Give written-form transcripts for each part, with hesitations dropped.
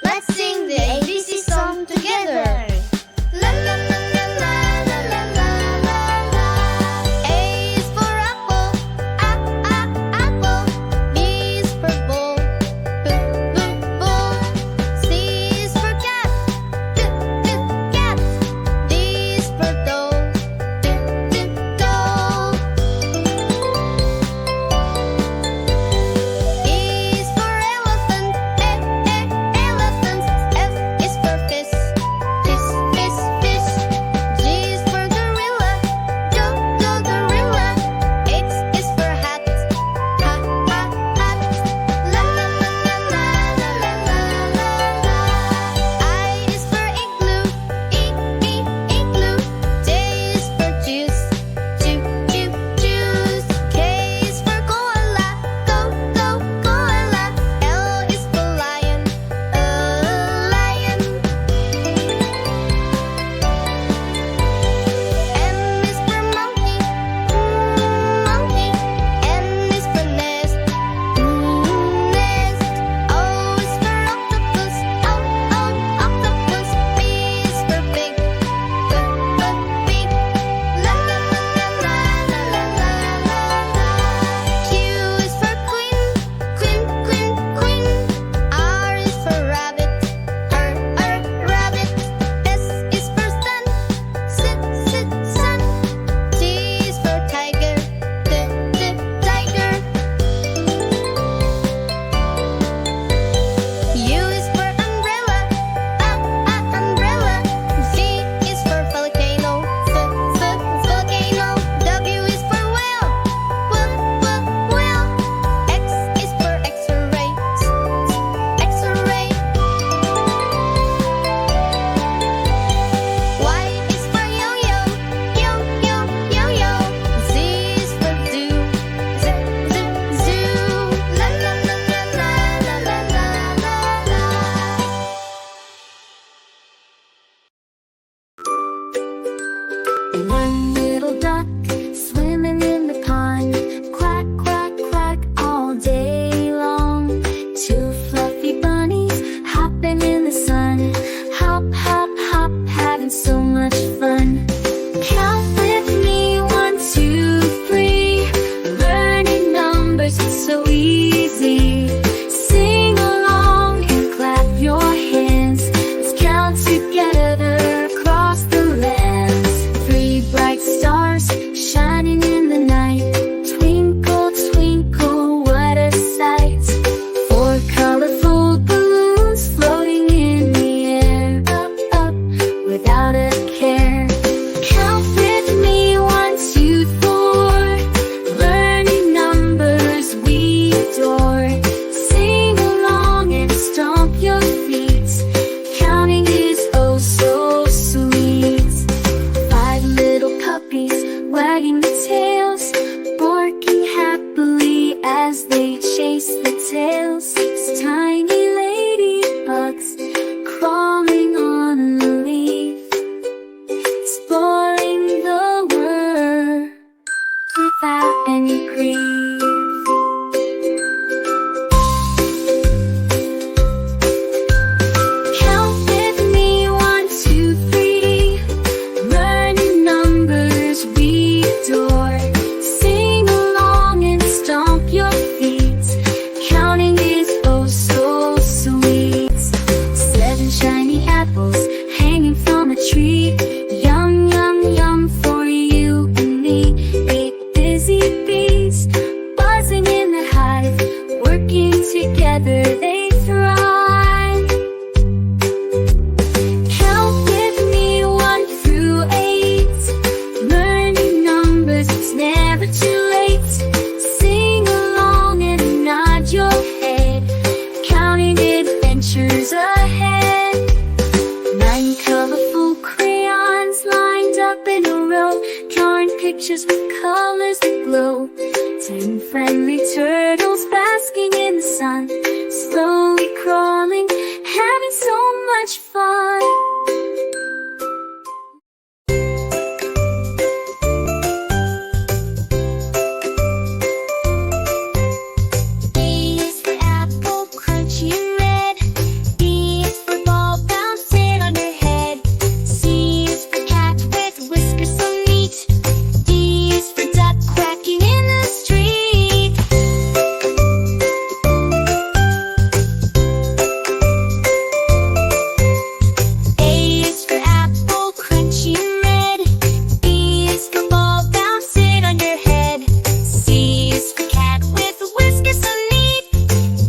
Let's sing the ABC song together. La la la la la la la la la. A is for apple, apple. B is for ball, ball. C is for cat, cat. D is for doll, doll. E is for elephant, elephant. F is for fish, fish. G is for gorilla, gorilla. H is for hat, hat. La la la la la la la la. I is for igloo, igloo. J is for juice, juice. K is for koala, koala. L is for lion, lion. M is for monkey, monkey. N is for nest, nest. O is for octopus, octopus. P is for pig, pig. La la la la la la la la. Q is for queen. R is for rabbit, rabbit. S is for sun, sun. T is for tiger, tiger. U is for umbrella, umbrella. V is for volcano, volcano. W is for whale, whale. X is for X-ray, X-ray. Y is for yo-yo, yo-yo. Z is for zoo, zoo. La la la la la la la la. One little duck swimming in the pond, quack, quack, quack all day long. Two fluffy bunnies hopping in the sun, hop, hop, hop, having so much fun. Count with me, 1, 2, 3. Learning numbers is so easy. Sing along and clap your hands. Let's count together across the lands. 3 bright stars shining in the night. Twinkle, twinkle, what a sight. 4 colorful balloons floating in the air. Up, up, without a care. Count with me, 1, 2, 4. Learning numbers as they chase the tails. 6 tiny ladybugs crawling on the leaf, exploring the world without any grief. Count with me, 1, 2, 3. Learning numbers we adore. Sing along and stomp your feet. Counting is oh so sweet. 7 shiny apples hanging from a tree. Yum, yum, yum for you and me. 8 busy bees buzzing in the hive. Working together they thrive. Count with me, 1 through 8. Learning numbers, it's never too late. Sing along and nod your head. Counting adventures ahead. 9 colorful crayons lined up in a row. Drawing pictures with colors that glow. 10 friendly turtles basking in the sun. Slowly crawling, having so much fun. A is for apple, crunchy and red. B is for ball bouncing on your head. C is for cat with whiskers so neat. D is for duck quacking in the street. A is for apple, crunchy and red. B is for ball bouncing on your head. C is for cat with whiskers so neat.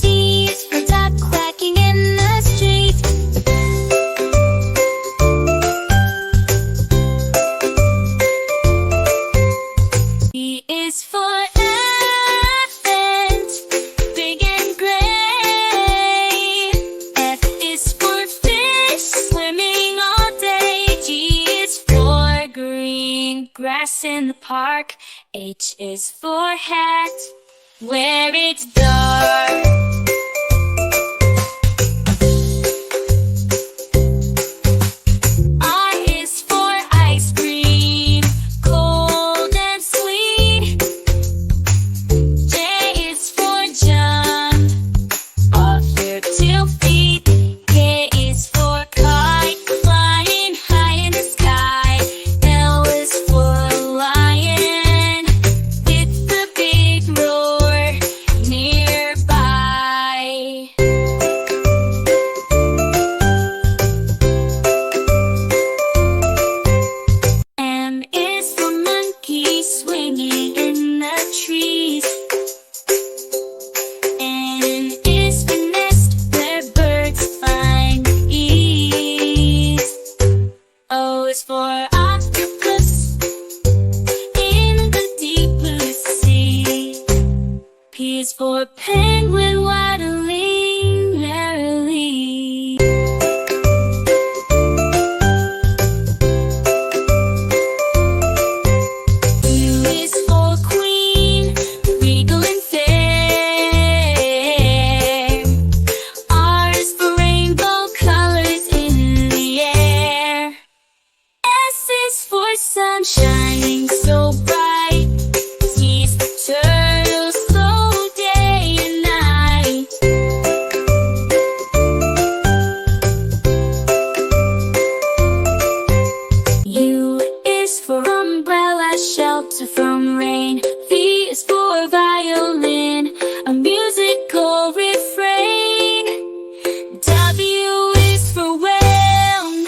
D is for duck quacking in the street. E is for elephant, big and gray. F is for fish, swimming all day. G is for green grass in the park. H is for hat, where it's dark. I is for ice cream, cold and sweet. J is for jump, off your 2 feet. K is for kite, flying high in the sky. L is for lion, with the big roar nearby. M is for monkey, swinging in the trees. N is for nest, where birds find ease. O is for octopus, in the deep blue sea. P is for penguin, waddling merrily. U is for queen, regal and fair. R is for rainbow colors in the air. S is for sun shining so bright. T is for turtle, slow day and night. U is for umbrella, shelter from rain. V is for violin, a musical refrain. W is for whale,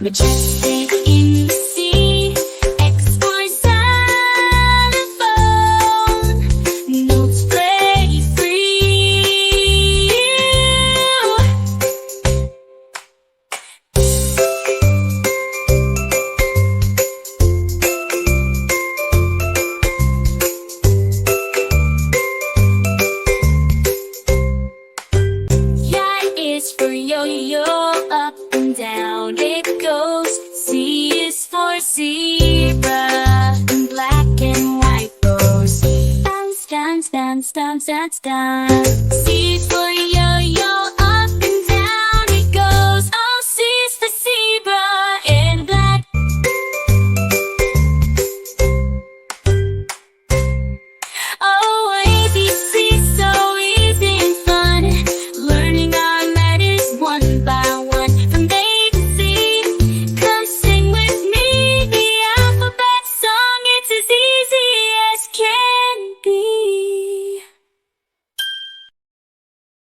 majestic in the sea. X for xylophone, notes play free. yo-yo, up and down it goes. C is for zebra, and black and white rose. Bounce, dance, dance, dance, dance, dance. C is for